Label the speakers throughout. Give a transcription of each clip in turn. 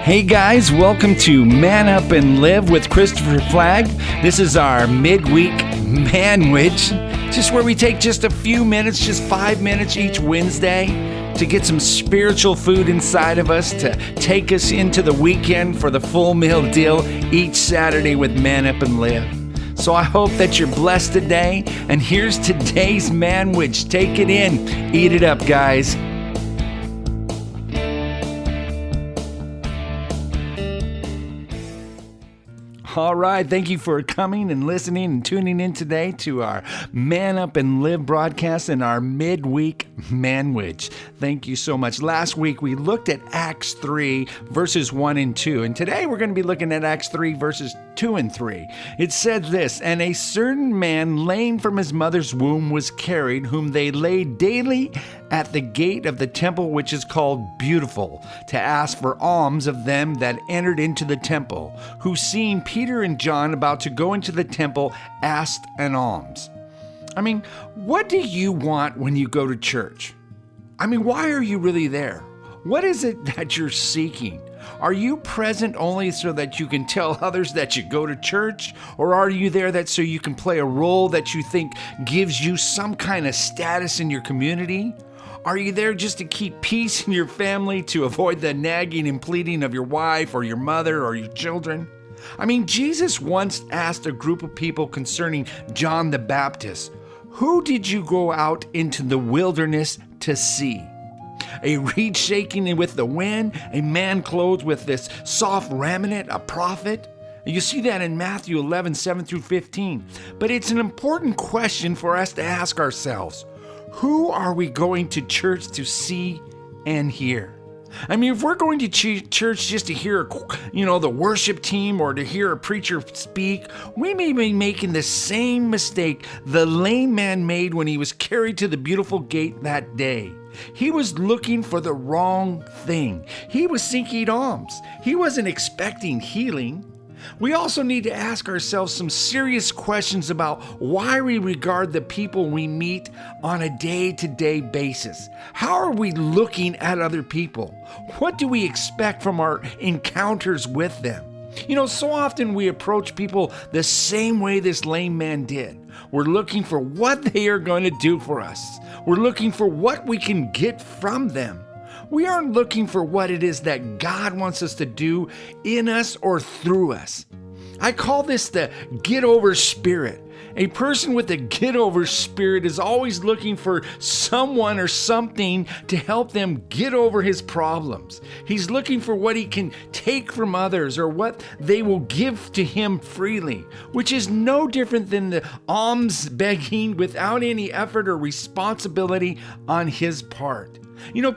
Speaker 1: Hey guys, welcome to Man Up and Live with Christopher Flagg. This is our Mid-Week Manwich, just where we take just a few minutes, just 5 minutes each Wednesday to get some spiritual food inside of us to take us into the weekend for the full meal deal each Saturday with Man Up and Live. So I hope that you're blessed today, and here's today's Manwich. Take it in, eat it up, guys. All right, thank you for coming and listening and tuning in today to our Man Up and Live broadcast and our Mid-Week Manwich. Thank you so much. Last week we looked at Acts 3 verses 1 and 2, and today we're going to be looking at Acts 3 verses 2 and 3. It said this, "And a certain man lame from his mother's womb was carried, whom they laid daily at the gate of the temple, which is called Beautiful, to ask for alms of them that entered into the temple, who seeing Peter and John about to go into the temple, asked an alms." I mean, what do you want when you go to church? I mean, why are you really there? What is it that you're seeking? Are you present only so that you can tell others that you go to church? Or are you there that so you can play a role that you think gives you some kind of status in your community? Are you there just to keep peace in your family, to avoid the nagging and pleading of your wife or your mother or your children? I mean, Jesus once asked a group of people concerning John the Baptist, "Who did you go out into the wilderness to see? A reed shaking with the wind, a man clothed with this soft raiment, a prophet?" You see that in Matthew 11, 7 through 15. But it's an important question for us to ask ourselves. Who are we going to church to see and hear? I mean, if we're going to church just to hear, the worship team or to hear a preacher speak, we may be making the same mistake the lame man made when he was carried to the beautiful gate that day. He was looking for the wrong thing. He was seeking alms. He wasn't expecting healing. We also need to ask ourselves some serious questions about why we regard the people we meet on a day-to-day basis. How are we looking at other people? What do we expect from our encounters with them? So often we approach people the same way this lame man did. We're looking for what they are going to do for us. We're looking for what we can get from them. We aren't looking for what it is that God wants us to do in us or through us. I call this the get-over spirit. A person with a get-over spirit is always looking for someone or something to help them get over his problems. He's looking for what he can take from others or what they will give to him freely, which is no different than the alms begging without any effort or responsibility on his part.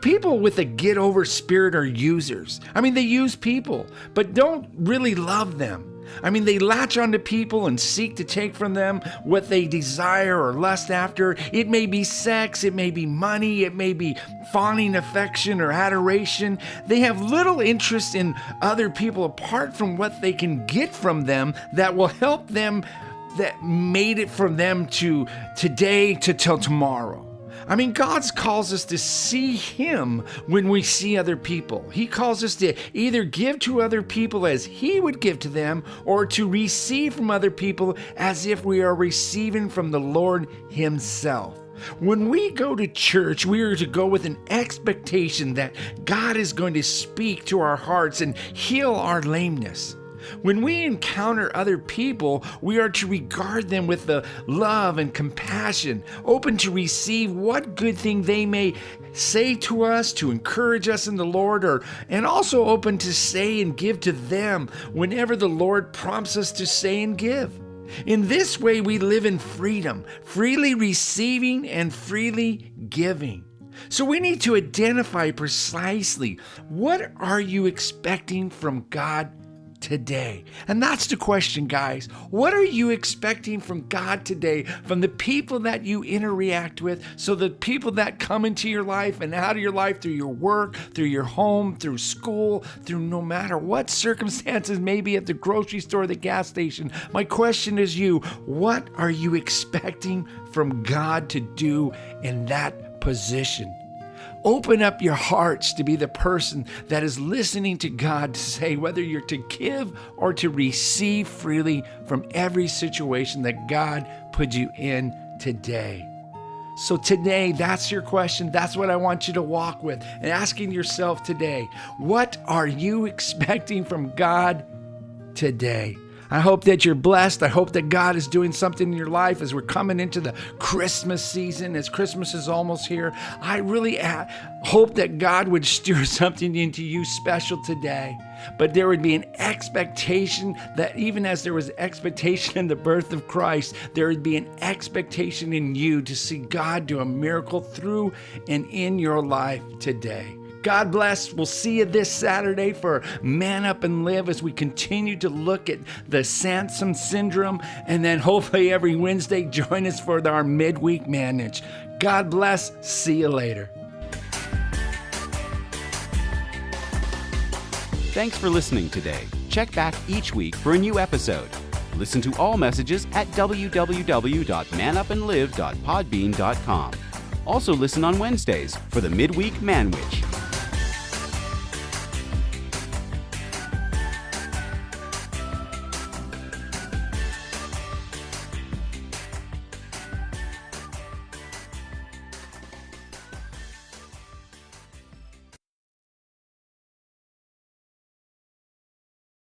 Speaker 1: People with a get-over spirit are users. I mean, they use people, but don't really love them. I mean, they latch onto people and seek to take from them what they desire or lust after. It may be sex, it may be money, it may be fawning affection or adoration. They have little interest in other people apart from what they can get from them that will help them, that made it from them to today to till tomorrow. I mean, God calls us to see Him when we see other people. He calls us to either give to other people as He would give to them, or to receive from other people as if we are receiving from the Lord Himself. When we go to church, we are to go with an expectation that God is going to speak to our hearts and heal our lameness. When we encounter other people, we are to regard them with the love and compassion, open to receive what good thing they may say to us to encourage us in the Lord, and also open to say and give to them whenever the Lord prompts us to say and give. In this way, we live in freedom, freely receiving and freely giving. So we need to identify precisely what are you expecting from God today? And that's the question, guys. What are you expecting from God today, from the people that you interact with, so the people that come into your life and out of your life through your work, through your home, through school, through no matter what circumstances, maybe at the grocery store, the gas station. My question is what are you expecting from God to do in that position? Open up your hearts to be the person that is listening to God to say whether you're to give or to receive freely from every situation that God put you in today. So today, that's your question. That's what I want you to walk with. And asking yourself today, what are you expecting from God today? I hope that you're blessed. I hope that God is doing something in your life as we're coming into the Christmas season, as Christmas is almost here. I really hope that God would stir something into you special today. But there would be an expectation that even as there was expectation in the birth of Christ, there would be an expectation in you to see God do a miracle through and in your life today. God bless. We'll see you this Saturday for Man Up and Live as we continue to look at the Samson syndrome. And then hopefully every Wednesday, join us for our Mid-Week Manwich. God bless. See you later.
Speaker 2: Thanks for listening today. Check back each week for a new episode. Listen to all messages at www.manupandlive.podbean.com. Also listen on Wednesdays for the Mid-Week Manwich.